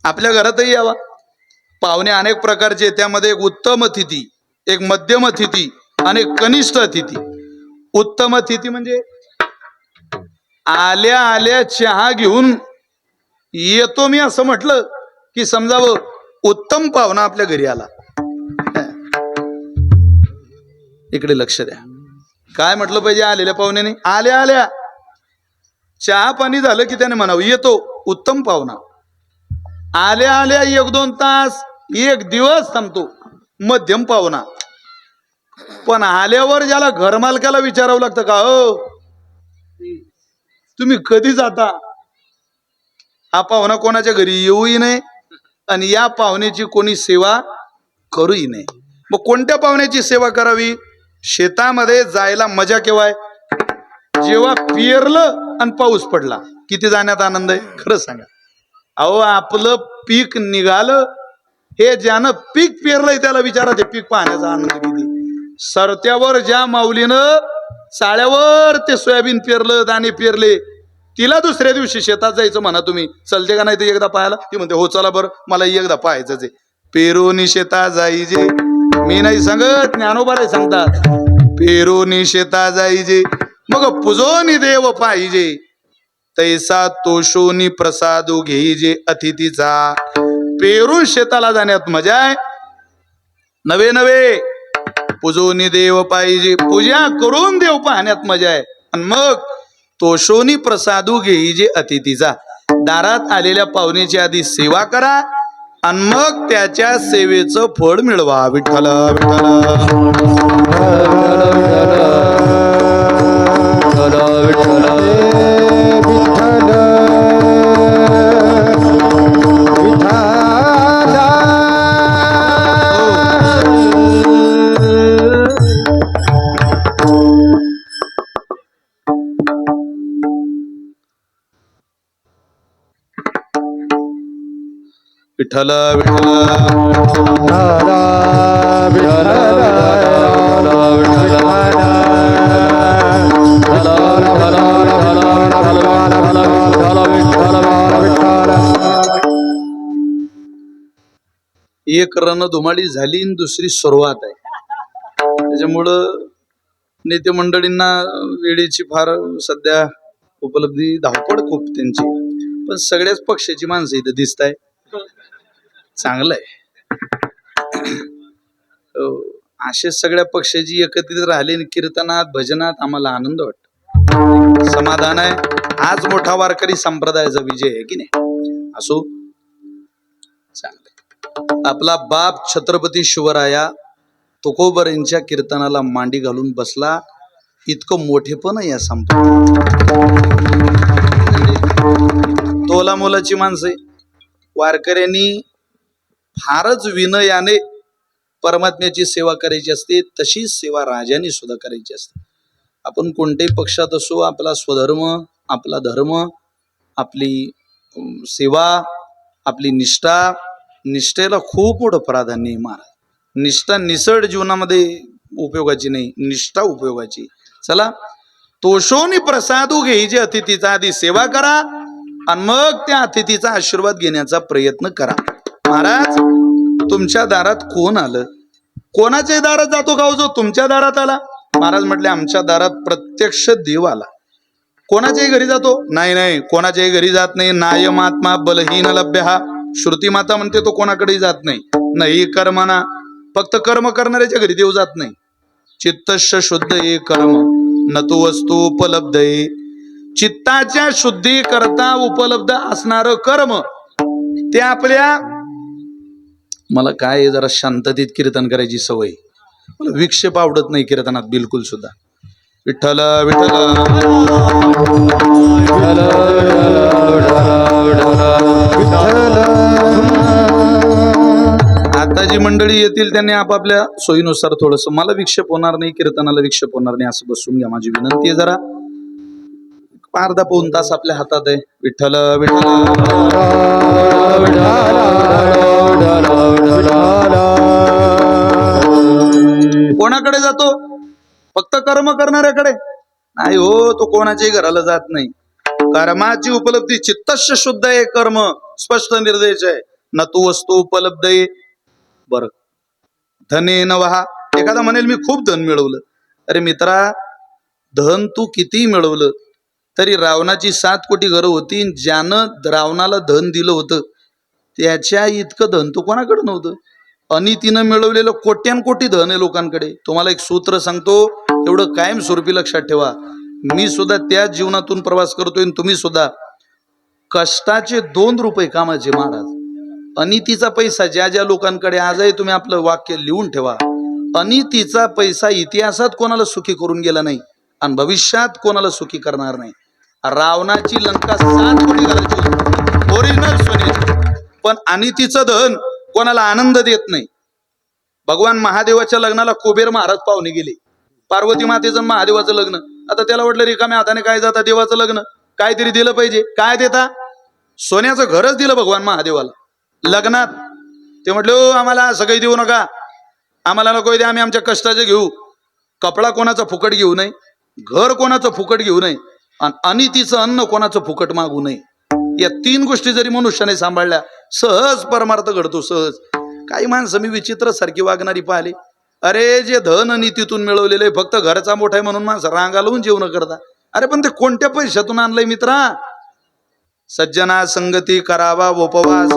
आपल्या घरातही यावा. पाहुणे अनेक प्रकारचे, त्यामध्ये एक उत्तम अतिथी, एक मध्यम अतिथी आणि एक कनिष्ठ अतिथी. उत्तम अतिथी म्हणजे आल्या आल्या चहा घेऊन येतो मी असं म्हटलं की समजावं उत्तम पाहुणा आपल्या घरी आला. इकडे लक्ष द्या. काय म्हटलं पाहिजे आलेल्या पाहुण्याने? आल्या आल्या चहा पाणी झालं की त्याने म्हणावं येतो उत्तम पाहुणा. आल्या आल्या 1-2 तास, 1 दिवस थांबतो मध्यम पाहुणा. पण आल्यावर ज्याला घरमालकाला विचारावं लागतं का हो तुम्ही कधी जाता, हा पाहुणा कोणाच्या घरी येऊही नाही आणि या पाहुण्याची कोणी सेवा करूही नाही. मग कोणत्या पाहुण्याची सेवा करावी? शेतामध्ये जायला मजा केव्हा आहे? जेव्हा पेरलं आणि पाऊस पडला. किती जाण्यात आनंद आहे खरं सांगा. अहो आपलं पीक निघालं, हे ज्यानं पीक पेरलंय त्याला विचारा ते पीक पाहण्याचा आनंद किती. सरत्यावर ज्या माऊलीनं चाळ्यावर ते सोयाबीन पेरलं, दाणे पेरले, तिला दुसऱ्या दिवशी शेतात जायचं म्हणा तुम्ही, चलते का नाही ते एकदा पाहायला? ती म्हणते हो चला बरं, मला एकदा पाहायचंच आहे. पेरोनी शेता जाईजे, मी नाही सांगत, ज्ञानोबाराय सांगतात. पेरोनी शेता जाईजे मग पुजोनी देव पाहिजे, तैसा तोषोनी प्रसादो घेईजे अतिथीचा. पेरून शेताला जाण्यात मजा आहे, नवे नवे पूजोनी देव पाहिजे, पूजा करून देव पाहण्यात मजा आहे. आणि मग तोषोनी प्रसादू घेईजे अतिथीचा. दारात आलेल्या पाहुण्याची आधी सेवा करा आणि मग त्याच्या सेवेचं फळ मिळवा. विठ्ठल विठ्ठल एक रणधुमाळी झाली आणि दुसरी सुरुवात आहे. त्याच्यामुळं नेते मंडळींना वेळेची फार सध्या उपलब्धी, धावपळ खूप त्यांची, पण सगळ्याच पक्षाची माणसं इथं दिसत आहे. चांगलं आहे. असे सगळ्या पक्षाची एकत्रित राहिले कीर्तनात भजनात आम्हाला आनंद वाटतो, समाधान आहे. आज मोठा वारकरी संप्रदायाचा विजय आहे की नाही? असो, चांगलं. आपला बाप छत्रपती शिवराया तुकोबर यांच्या कीर्तनाला मांडी घालून बसला, इतकं मोठेपण या संप्रदाय. तोला मोलाची माणसे वारकऱ्यांनी फारच विनयाने परमात्म्याची सेवा करायची असते. तशीच सेवा राजांनी सुद्धा करायची असते. आपण कोणत्याही पक्षात असो, आपला स्वधर्म, आपला धर्म, आपली सेवा, आपली निष्ठा, निष्ठेला खूप मोठं प्राधान्य आहे महाराज. निष्ठा निसळ जीवनामध्ये उपयोगाची नाही, निष्ठा उपयोगाची. चला, तोषोनी प्रसादू घ्यायचे, अतिथीचा आधी सेवा करा आणि मग त्या अतिथीचा आशीर्वाद घेण्याचा प्रयत्न करा. महाराज, तुमच्या दारात कोण आलं? कोणाच्याही दारात जातो का हो जो तुमच्या दारात आला? महाराज म्हटले, आमच्या दारात प्रत्यक्ष देव आला. कोणाच्याही घरी जातो? नाही नाही, कोणाच्याही घरी जात नाही. नायम आत्मा बलहीन लभ्य हा श्रुती माता म्हणते तो कोणाकडेही जात नाही. नाही कर्मना, फक्त कर्म करणाऱ्याच्या घरी देव जात नाही. चित्तश शुद्ध ए कर्म न तू वस्तू उपलब्ध आहे. चित्ताच्या शुद्धी करता उपलब्ध असणार कर्म ते आपल्या, मला काय जरा शांततेत कीर्तन करायची सवय, मला विक्षेप आवडत नाही कीर्तनात बिलकुल सुद्धा. विठ्ठल विठ्ठल आता जी मंडळी येतील त्यांनी आपापल्या सोयीनुसार थोडस, मला विक्षेप होणार नाही, कीर्तनाला विक्षेप होणार नाही असं बसून घ्या. माझी विनंती आहे, जरा अर्धा पाऊण तास आपल्या हातात आहे. विठ्ठल विठ्ठल कोणाकडे जातो? फक्त कर्म करणाऱ्याकडे नाही हो, तो कोणाच्याही घराला जात नाही. कर्माची उपलब्धी, चित्तश शुद्ध आहे कर्म, स्पष्ट निर्देश आहे. न तू वस्तू उपलब्ध आहे. बर, धने न वहा. एखादा म्हणेल मी खूप धन मिळवलं. अरे मित्रा, धन तू किती मिळवलं तरी रावणाची 7 कोटी घरं होती, ज्यानं रावणाला धन दिलं होतं त्याच्या इतकं धन तो कोणाकडे नव्हतं. अनितीनं मिळवलेलं कोट्यानकोटी धन आहे लोकांकडे. तुम्हाला एक सूत्र सांगतो, एवढं कायम स्वरूपी लक्षात ठेवा. मी सुद्धा त्या जीवनातून प्रवास करतोय, तुम्ही सुद्धा. कष्टाचे 2 रुपये कामाचे महाराज. अनितीचा पैसा ज्या ज्या लोकांकडे आजही, तुम्ही आपलं वाक्य लिहून ठेवा, अनितीचा पैसा इतिहासात कोणाला सुखी करून गेला नाही आणि भविष्यात कोणाला सुखी करणार नाही. रावणाची लंका 7 कोटी घालायची ओरिजिनल सोन्याची, पण अनितीचं धन कोणाला आनंद देत नाही. भगवान महादेवाच्या लग्नाला कुबेर महाराज पाहुणे गेले. पार्वती मातेचं महादेवाचं लग्न. आता त्याला वाटलं रिकाम्या हाताने काय जाता देवाचं लग्न, काहीतरी दिलं पाहिजे. काय देता? सोन्याचं घरच दिलं भगवान महादेवाला लग्नात. ते म्हटले, ओ आम्हाला असं काही देऊ नका, आम्हाला नको दे, आम्ही आमच्या कष्टाचे घेऊ. कपडा कोणाचा फुकट घेऊ नये, घर कोणाचं फुकट घेऊ नये आणि अनितीचं अन्न कोणाचं फुकट मागू नये. या 3 गोष्टी जरी मनुष्याने सांभाळल्या, सहज परमार्थ घडतो. सहज. काही माणसं मी विचित्र सारखी वागणारी पाहिली. अरे जे धन नीतीतून मिळवलेलं आहे, फक्त घरचा मोठा आहे म्हणून माणसं रांगा लावून जेवण करता. अरे पण ते कोणत्या पैशातून आणलंय मित्रा? सज्जना संगती करावा उपवास,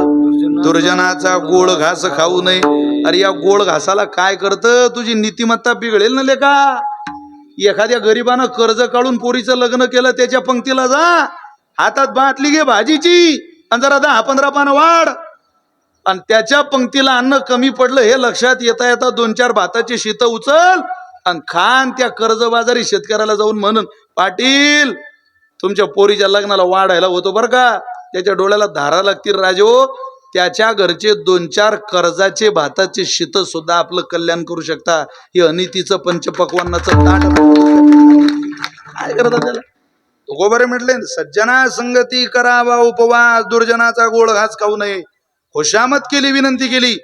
दुर्जनाचा गोळ घास खाऊ नये. अरे या गोळ घासाला काय करतं? तुझी नीतिमत्ता बिघडेल ना लेका. एखाद्या गरीबानं कर्ज काढून पोरीचं लग्न केलं, त्याच्या पंक्तीला जा, हातात बाटली घे भाजीची आणि जरा 10-15 पानं वाढ, आणि त्याच्या पंक्तीला अन्न कमी पडलं हे लक्षात येता येता 2-4 भाताची शीत उचल आणि खान. त्या कर्जबाजारी शेतकऱ्याला जाऊन म्हणून, पाटील तुमच्या पोरीच्या लग्नाला वाढायला होतो बरं का, त्याच्या डोळ्याला धारा लागतील राजो. त्याच्या घरचे 2-4 कर्जाचे भाताचे शीत सुद्धा आपलं कल्याण करू शकता. हे अनितीचं पंचपक्वान्नाचं ताट काय करता त्याला? गोबरे म्हटले, सज्जना संगती करावा उपवास, दुर्जनाचा गोळ घास खाऊ नये. खुशामत केली, विनंती केली,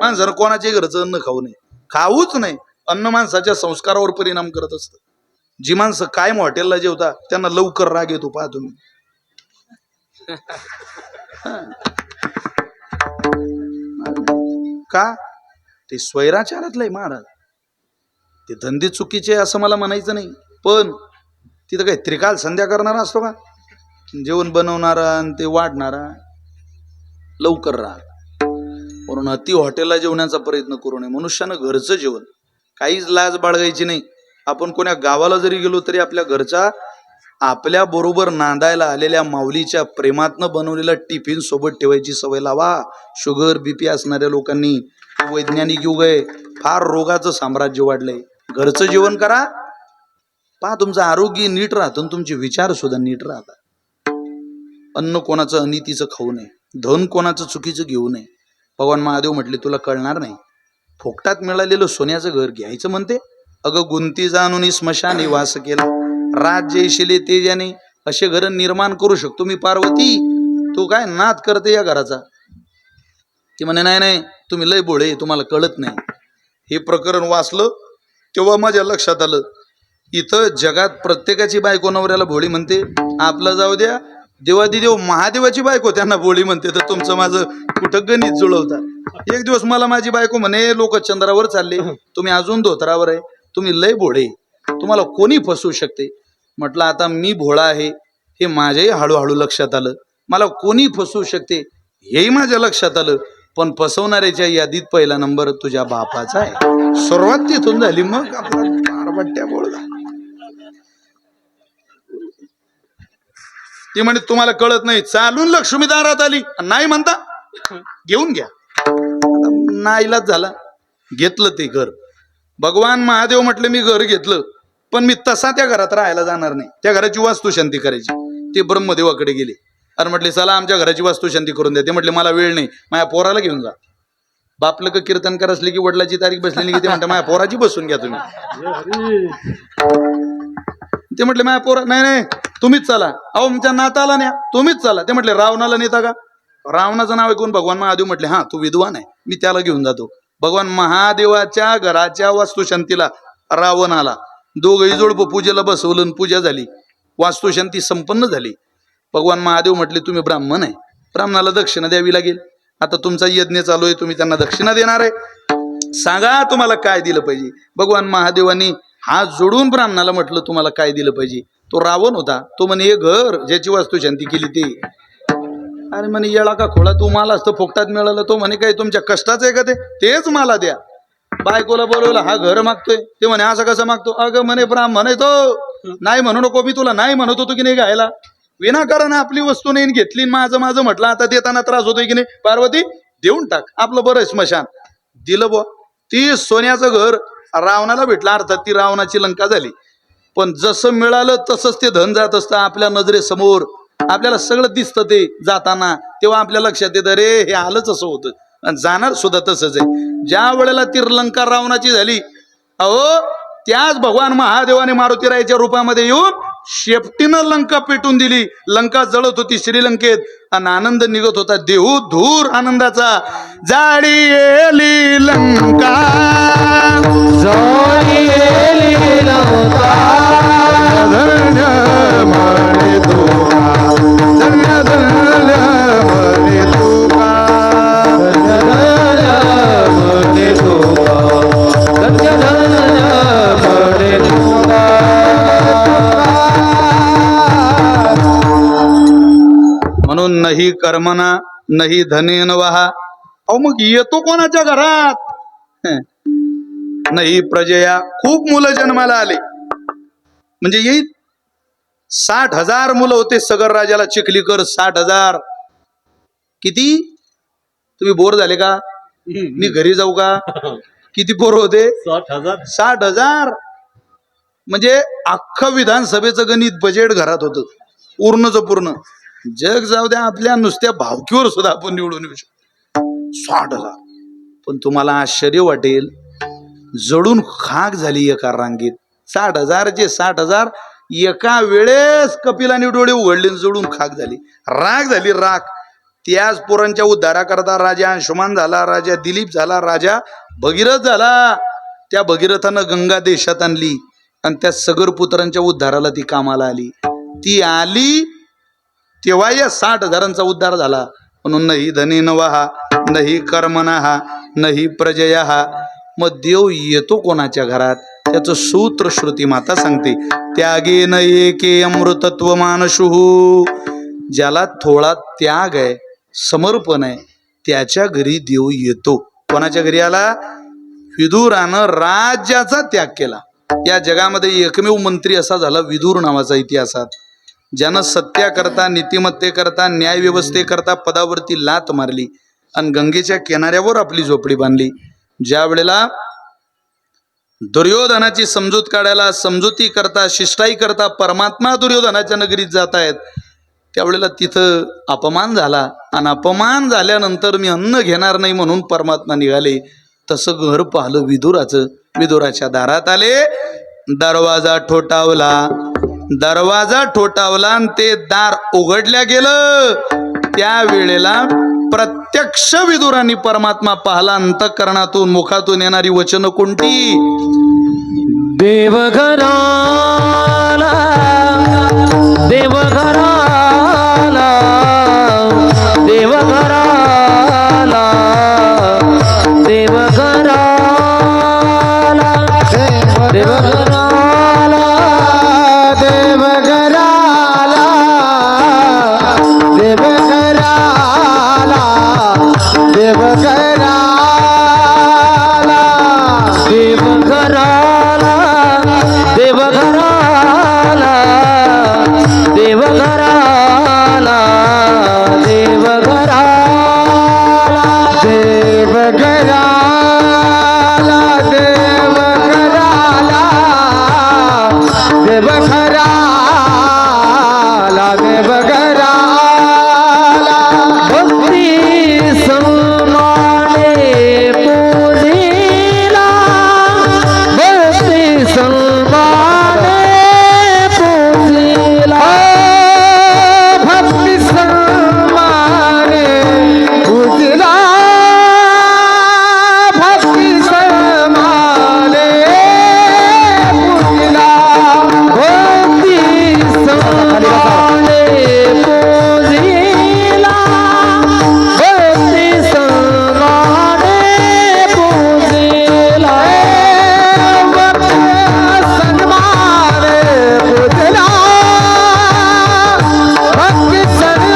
माणसानं कोणाच्या घरचं अन्न खाऊ नये, खाऊच नाही. अन्न माणसाच्या संस्कारावर परिणाम करत असतं. जी माणसं कायम हॉटेलला जेवता त्यांना लवकर राग येतो, पहा तुम्ही. का? ते स्वैराचारातलंय महाराज. ते धंदे चुकीचे असं मला म्हणायचं नाही, पण तिथं काही त्रिकाल संध्या करणारा असतो का? जेवण बनवणारा आणि ते वाढणारा. लवकर राहा म्हणून अति हॉटेलला जेवण्याचा प्रयत्न करू नये. मनुष्यानं घरचं जेवण, काहीच लाज बाळगायची नाही. आपण कोण्या गावाला जरी गेलो तरी आपल्या घरचा, आपल्या बरोबर नांदायला आलेल्या माऊलीच्या प्रेमातनं बनवलेला टिफिन सोबत ठेवायची सवय लावा. शुगर बीपी असणाऱ्या लोकांनी, वैज्ञानिक युग आहे, फार रोगाचं साम्राज्य वाढलंय. घरचं जेवण करा, पहा तुमचं आरोग्य नीट राहतं, तुमचे विचार सुद्धा नीट राहतात. अन्न कोणाचं अनितीचं खाऊ नये, धन कोणाचं चुकीचं घेऊ नये. भगवान महादेव म्हटले, तुला कळणार नाही, फुकटात मिळालेलं सोन्याचं घर घ्यायचं म्हणते. अगं गुंती जाणून स्मशानी वास केला, राज्य शिले तेजाने. असे घर निर्माण करू शकतो मी पार्वती, तू काय नाद करते या घराचा? ती म्हणे, नाही नाही तुम्ही लय बोळे, तुम्हाला कळत नाही. हे प्रकरण वाचलं तेव्हा माझ्या लक्षात आलं, इथं जगात प्रत्येकाची बायको नवऱ्याला भोळी म्हणते, आपलं जाऊ द्या, देवादिदेव महादेवाची बायको त्यांना भोळी म्हणते, तर तुमचं माझं कुठं गणित जुळवतात. एक दिवस मला माझी बायको म्हणे, लोक चंद्रावर चालले, तुम्ही अजून धोत्रावर आहे, तुम्ही लय भोळे, तुम्हाला कोणी फसवू शकते. म्हटलं आता मी भोळा आहे हे माझ्याही हळूहळू लक्षात आलं, मला कोणी फसवू शकते हेही माझ्या लक्षात आलं, पण फसवणाऱ्याच्या यादीत पहिला नंबर तुझ्या बापाचा आहे. सुरुवात तिथून झाली, मग आपला कारवट्या बोलला. ती म्हणे तुम्हाला कळत नाही, चालून लक्ष्मी दारात आली, नाही म्हणता घेऊन घ्या. नाईलाज झाला, घेतलं ते घर. भगवान महादेव म्हटले मी घर घेतलं, पण मी तसा त्या घरात राहायला जाणार नाही, त्या घराची वास्तुशांती करायची. ते ब्रह्मदेवाकडे गेले आणि म्हटले चला आमच्या घराची वास्तुशांती करून द्या. ते म्हटले मला वेळ नाही, माझ्या पोराला घेऊन जा. बापलं का कीर्तनकार असले की वडिलाची तारीख बसलेली की ते म्हणतात माझ्या पोराची बसून घ्या तुम्ही. ते म्हटले माझ्या पोरा, नाही नाही तुम्हीच चला. अहो आमच्या नाताला न्या, तुम्हीच चला. ते म्हटले रावणाला नेता का? रावणाचं नाव ऐकून भगवान महादेव म्हटले हा तू विद्वान आहे, मी त्याला घेऊन जातो. भगवान महादेवाच्या घराच्या वास्तुशांतीला रावण आला, दोघही जोडप पूजेला बसवलं, पूजा झाली, वास्तुशांती संपन्न झाली. भगवान महादेव म्हटले तुम्ही ब्राह्मण आहे, ब्राह्मणाला दक्षिणा द्यावी लागेल. आता तुमचा यज्ञ चालू आहे, तुम्ही त्यांना दक्षिणा देणार आहे, सांगा तुम्हाला काय दिलं पाहिजे. भगवान महादेवांनी हात जोडून ब्राह्मणाला म्हटलं तुम्हाला काय दिलं पाहिजे. तो रावण होता, तो म्हणे हे घर ज्याची वास्तुशांती केली ते. अरे म्हणे येळा का खोळा, तू मला असतं फुकटात मिळालं. तो म्हणे काय तुमच्या कष्टाचं आहे का ते, तेच मला द्या. बायकोला बोलवलं, हा घर मागतोय. ते म्हणे असं कसं मागतो? अगं म्हणे ब्राह्मण आहे तो, नाही म्हणू नको, मी तुला नाही म्हणत होतो की नाही घ्यायला. विनाकारण आपली वस्तू नाही घेतली, माझं माझं म्हटलं, आता देताना त्रास होतोय की नाही. पार्वती देऊन टाक, आपलं बरं स्मशान. दिलं बुवा. ती सोन्याचं घर रावणाला भेटलं, अर्थात ती रावणाची लंका झाली. पण जसं मिळालं तसंच ते धन जात असतं आपल्या नजरेसमोर, आपल्याला सगळं दिसतं ते जाताना. तेव्हा आपल्या लक्षात येतं रे हे आलंच असं होतं, आणि जाणार सुद्धा तसंच आहे. ज्या वेळेला ती लंका रावणाची झाली, अहो त्याच भगवान महादेवाने मारुतीरायाच्या रूपामध्ये येऊन शेपटीनं लंका पेटून दिली. लंका जळत होती श्रीलंकेत, आणि आनंद निघत होता देहू धूर आनंदाचा. जाळी येली लंका, जाळी येली लंका, धन्य म्हणे तुका, धन्य धन्य म्हणे तुका, धन्य म्हणे तुका, धन्य धन्य म्हणे तुका. म्हणून नाही कर्मना नाही धनेन वहा. अहो मग येतो कोणाच्या घरात? नाही प्रजया. खूप मुलं जन्माला आले म्हणजे येईल. 60,000 मुलं होते सगर राजाला, चिखलीकर 60,000. किती? तुम्ही बोर झाले का? मी घरी जाऊ का? किती पोरं होते? 60,000. म्हणजे अख्खं विधानसभेचं गणित बजेट घरात होतं, पूर्णच पूर्ण. जग जाऊ द्या, आपल्या नुसत्या भावकीवर सुद्धा आपण निवडून येऊ शकतो. 60,000. पण तुम्हाला आश्चर्य वाटेल, जडून खाक झाली एका रांगेत. 60,000 चे 60,000 एका वेळेस कपिलाने डोळे उघडले, जडून खाक झाली, राग झाली राग. त्याच पोरांच्या उद्धाराकरता राजा अंशुमान झाला, राजा दिलीप झाला, राजा भगीरथ झाला. त्या भगीरथानं गंगा देशात आणली, आणि त्या सगर पुत्रांच्या उद्धाराला ती कामाला आली. ती आली तेव्हा या 60,000चा उद्धार झाला. म्हणून नाही धनेन वहा, नाही कर्मणा, नाही प्रजया. मग देव येतो कोणाच्या घरात? त्याचं सूत्र श्रुती माता सांगते, त्यागे न एके अमृतत्व मानशुहू. ज्याला थोडा त्याग आहे, समर्पण आहे, त्याच्या घरी देव येतो. कोणाच्या घरी आला? विदुरानं राज्याचा त्याग केला. या जगामध्ये एकमेव मंत्री असा झाला विदुर नावाचा इतिहासात, ज्यानं सत्याकरता, नीतिमत्तेकरता, न्याय व्यवस्थेकरता पदावरती लात मारली आणि गंगेच्या किनाऱ्यावर आपली झोपडी बांधली. ज्या वेळेला दुर्योधनाची समजूत काढायला, समजुती करता, शिष्टाई करता परमात्मा दुर्योधनाच्या नगरीत जात आहेत, त्यावेळेला तिथं अपमान झाला. आणि अपमान झाल्यानंतर मी अन्न घेणार नाही म्हणून परमात्मा निघाले. तसं घर पाहिलं विदुराचं. विदुराच्या दारात आले, दरवाजा ठोठावला, दरवाजा ठोठावला आणि ते दार उघडल्या गेलं. त्या वेळेला प्रत्यक्ष विदुरांनी परमात्मा पाहला. अंतःकरणातून, मुखातून येणारी वचन कोणती? देवघराला देवघराला देवघराला देवघराला देवघराला देवघराला देवघराला देवघराला देवघराला देवघराला देवघराला देवघराला देवघराला देवघराला देवघराला भक्ती सन्माने पूजिला भक्ती सन्माने पूजिला भक्ती सन्माने पूजिला भक्ती सन्माने पूजिला भक्ती सन्माने पूजिला भक्ती सन्माने पूजिला भक्ती सन्माने पूजिला भक्ती सन्माने पूजिला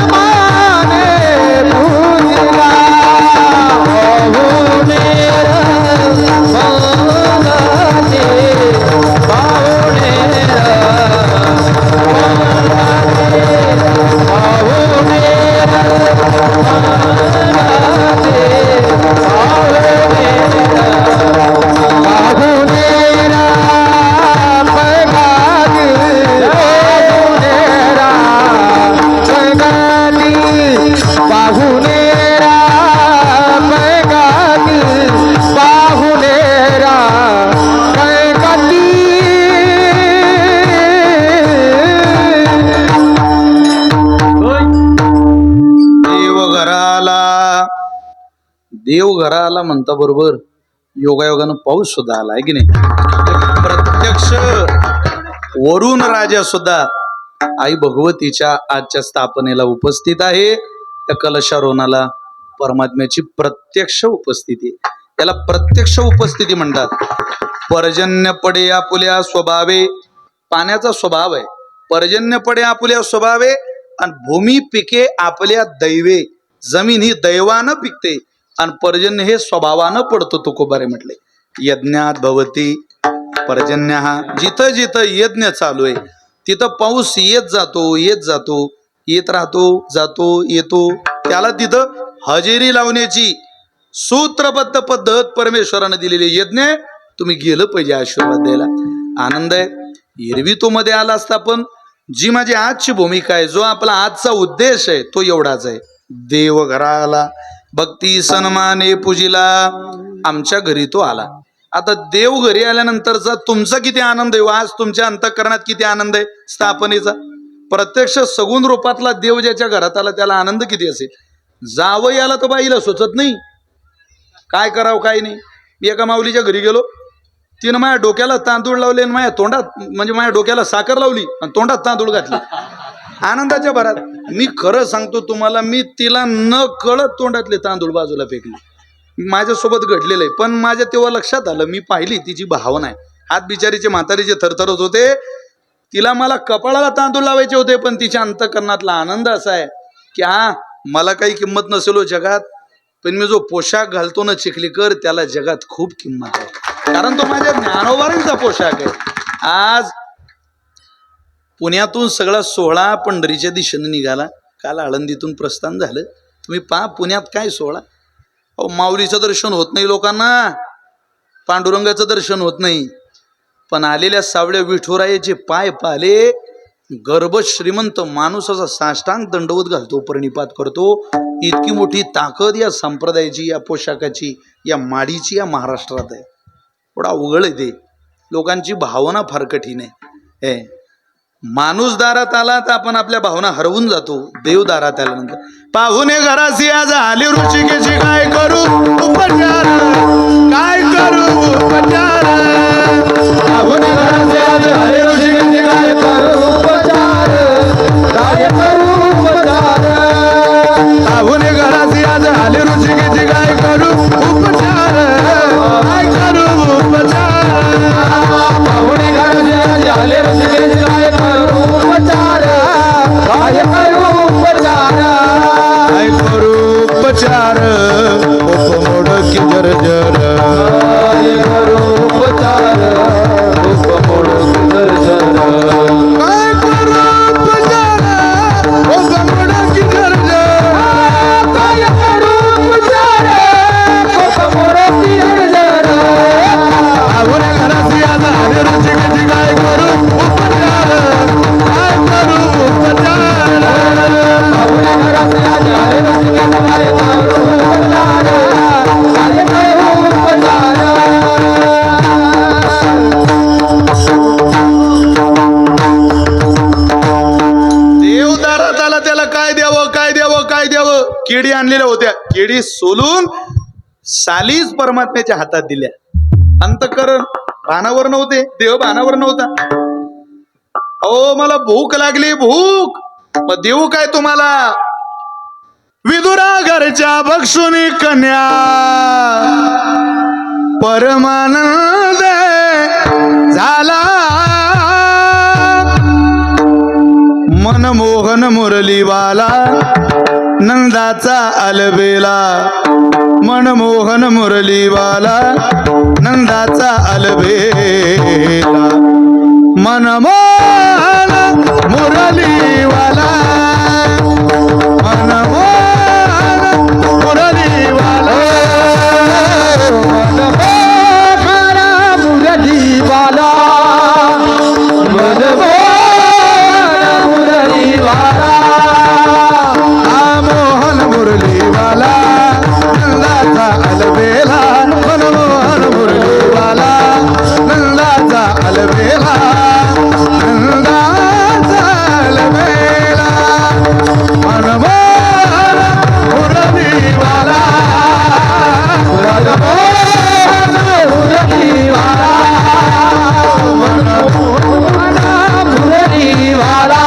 पाहुणेरा पैगाती पाहुणेरा पैगाती देवघराला देवघराला म्हणता बरोबर योगायोगानं पाऊस सुद्धा आला आहे की नाही. प्रत्यक्ष वरुण राजा सुद्धा आई भगवतीच्या आजच्या स्थापनेला उपस्थित आहे. त्या कलशारोहणाला परमात्म्याची प्रत्यक्ष उपस्थिती, त्याला प्रत्यक्ष उपस्थिती म्हणतात. पर्जन्य पडे आपुल्या स्वभावे, पाण्याचा स्वभाव आहे. पर्जन्य पडे आपुल्या स्वभावे आणि भूमी पिके आपल्या दैवे, जमीन ही दैवानं पिकते आणि पर्जन्य हे स्वभावानं पडतो. तुकोबारे म्हटले यज्ञात भवती पर्जन्य. हा जिथं जिथं यज्ञ चालू आहे तिथं पाऊस येत जातो येत राहतो जातो येतो. त्याला तिथं हजेरी लावण्याची सूत्रबद्ध पद्धत परमेश्वरानं दिलेली. यज्ञ तुम्ही गेलं पाहिजे आशीर्वाद द्यायला. आनंद आहे. एरवी तो मध्ये आला असता, पण जी माझी आजची भूमिका आहे, जो आपला आजचा उद्देश आहे तो एवढाच आहे. देवघराला भक्ती सन्माने पूजिला. आमच्या घरी तो आला. आता देव घरी आल्यानंतरचा तुमचा किती आनंद आहे. आज तुमच्या अंतःकरणात किती आनंद आहे स्थापनेचा. प्रत्यक्ष सगुण रूपातला देव ज्याच्या घरात आला त्याला आनंद किती असेल. जावं याला तर बाईला सुचत नाही काय करावं काय नाही. मी एका माऊलीच्या घरी गेलो, तिनं माझ्या डोक्याला तांदूळ लावले आणि माझ्या तोंडात, म्हणजे माझ्या डोक्याला साखर लावली आणि तोंडात तांदूळ घातले आनंदाच्या भरात. मी खरं सांगतो तुम्हाला, मी तिला न कळत तोंडातले तांदूळ बाजूला फेकले. माझ्यासोबत घडलेलं आहे. पण माझ्या तेव्हा लक्षात आलं, मी पाहिली तिची भावना आहे. हात बिचारीचे म्हातारीचे थरथरत होते. तिला मला कपाळाला तांदूळ लावायचे होते, पण तिच्या अंतःकरणातला आनंद असा आहे की हा मला काही किंमत नसेल हो जगात, पण मी जो पोशाख घालतो ना चिखलीकर, त्याला जगात खूप किंमत आहे. कारण तो माझ्या ज्ञानोबारांचा पोशाख आहे. आज पुण्यातून सगळा सोहळा पंढरीच्या दिशेने निघाला. काल आळंदीतून प्रस्थान झालं. तुम्ही पहा पुण्यात काय सोहळा. अहो माऊलीचं दर्शन होत नाही लोकांना, पांडुरंगाचं दर्शन होत नाही, पण आलेल्या सावळ्या विठुरायाचे पाय पाले. गर्भ श्रीमंत माणूस असा साष्टांग दंडवत घालतो, प्रणिपात करतो. इतकी मोठी ताकद या संप्रदायाची, या पोशाखाची, या माडीची या महाराष्ट्रात आहे. थोडा अवघड आहे ते. लोकांची भावना फार कठीण आहे. माणूस दारात आला तर आपण आपल्या भावना हरवून जातो. देव दारात आल्यानंतर पाहुणे घरासी आज आले ऋषिकेशी, काय करू उपचार, काय करू उपचार. पाहुणे रसिया झाले रसिके गाय करू उपचार गाय करू उपचार देव दारात आला त्याला काय द्यावं काय द्यावं काय द्यावं केळी आणलेल्या होत्या केळी सोलून सालीच परमात्म्याच्या हातात दिल्या अंतःकरण भानावर नव्हते देव भानावर नव्हता अहो मला भूक लागली भूक मग देऊ काय तुम्हाला विदुरा घरच्या बक्षुनी कन्या परमानंद झाला मनमोहन मुरलीवाला नंदाचा अलबेला मनमोहन मुरलीवाला नंदाचा अलबेला मनमोहन मुरलीवाला मनमोहन मुरलीवाला मनमोहन मुरलीवाला मनमोहन मुरलीवाला मोहन मुरलीवाला नंदाचा अलबेला मनमोहन मुरलीवाला नंदाचा अलबेला नंदाचा अलबेला मनमोहन मुरलीवाला मनमोहन मुरलीवाला मनमोहन मुरलीवाला